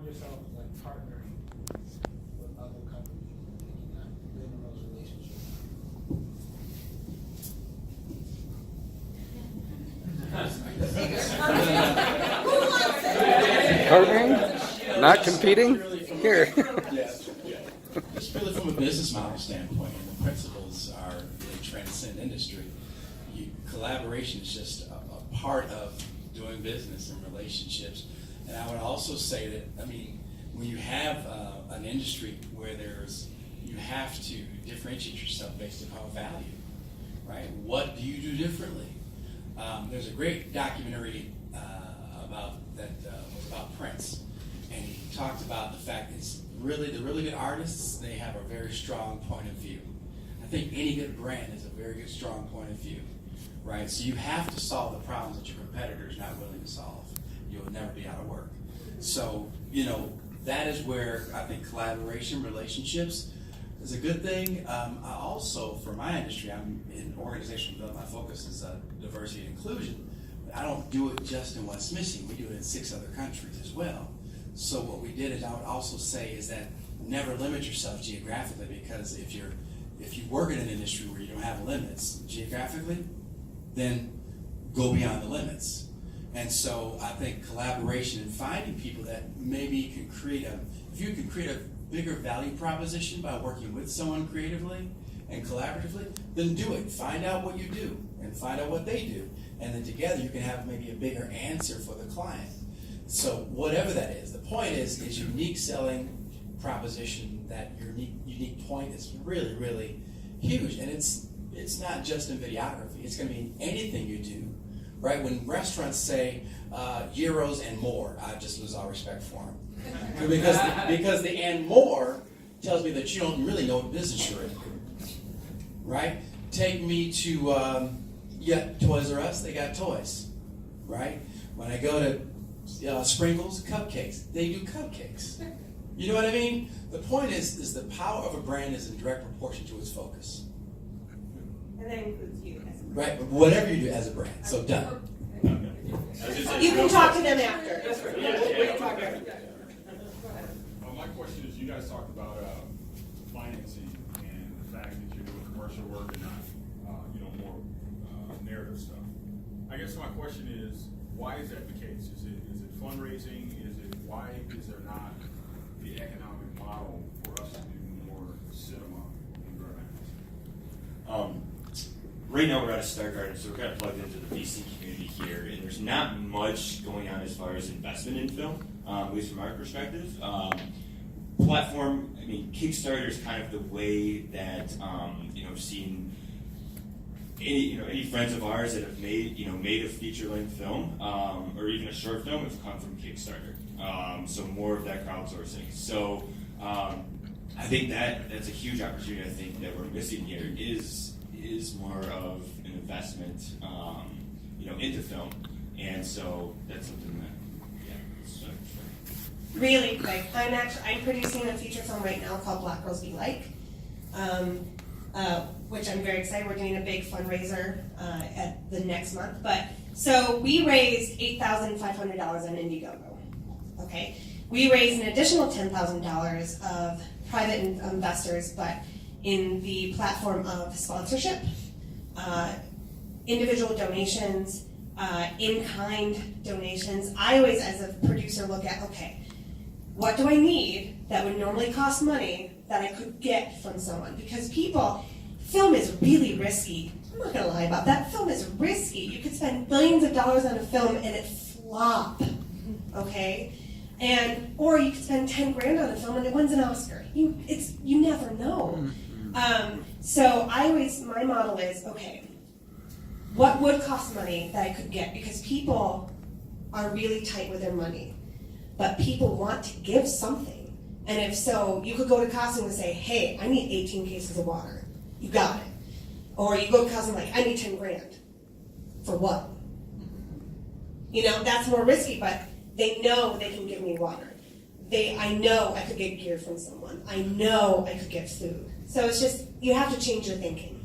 yourself like partnering with other companies and building those relationships? Partnering? Not competing? Here. Just really from a business model standpoint, and the principles are really transcend industry. Collaboration is just a part of doing business and relationships. And I would also say that, I mean, when you have an industry where you have to differentiate yourself based upon value, right? What do you do differently? There's a great documentary was about Prince, and he talked about the fact that the really good artists, they have a very strong point of view. I think any good brand has a very good strong point of view, right? So you have to solve the problems that your competitor is not willing to solve. You'll never be out of work. So, that is where I think collaboration, relationships is a good thing. I also, for my industry, I'm in organizational development. My focus is diversity and inclusion. But I don't do it just in West Michigan. We do it in 6 other countries as well. So what we did is I would also say is that never limit yourself geographically, because if you work in an industry where you don't have limits geographically, then go beyond the limits. And so I think collaboration and finding people that maybe can if you can create a bigger value proposition by working with someone creatively and collaboratively, then do it. Find out what you do and find out what they do. And then together you can have maybe a bigger answer for the client. So whatever that is, the point is unique selling proposition, that your unique point is really, really huge. And it's not just in videography. It's going to be in anything you do. Right? When restaurants say euros and more, I just lose all respect for them. Because the and more tells me that you don't really know what business you're in. Right? Take me to Toys R Us, they got toys. Right? When I go to Sprinkles, cupcakes, they do cupcakes. You know what I mean? The point is the power of a brand is in direct proportion to its focus. And that includes you. Right, but whatever you do as a brand, so done. You can talk to them after. My question is, you guys talked about financing and the fact that you're doing commercial work and not, more narrative stuff. I guess my question is, why is that the case? Is it fundraising? Why is there not the economic model for us to do more cinema in Grand Rapids? Right now we're at a Star Garden, so we're kind of plugged into the VC community here, and there's not much going on as far as investment in film, at least from our perspective. Platform, I mean, Kickstarter is kind of the way that, seen any friends of ours that have made a feature-length film, or even a short film, have come from Kickstarter. So more of that crowdsourcing. So I think that's a huge opportunity. I think that we're missing here is more of an investment, into film, and so that's something that, Really quick, I'm producing a feature film right now called Black Girls Be Like, which I'm very excited. We're doing a big fundraiser at the next month. But so we raised $8,500 on Indiegogo. Okay, we raised an additional $10,000 of private investors, but in the platform of sponsorship, individual donations, in-kind donations. I always, as a producer, look at, okay, what do I need that would normally cost money that I could get from someone? Because film is really risky. I'm not gonna lie about that. Film is risky. You could spend billions of dollars on a film and it flop, okay? Or you could spend 10 grand on a film and it wins an Oscar. You never know. So my model is, okay, what would cost money that I could get? Because people are really tight with their money, but people want to give something. And if so, you could go to Costco and say, hey, I need 18 cases of water. You got it. Or you go to Costco and like, I need 10 grand. For what? That's more risky, but they know they can give me water. I know I could get gear from someone. I know I could get food. So it's just, you have to change your thinking.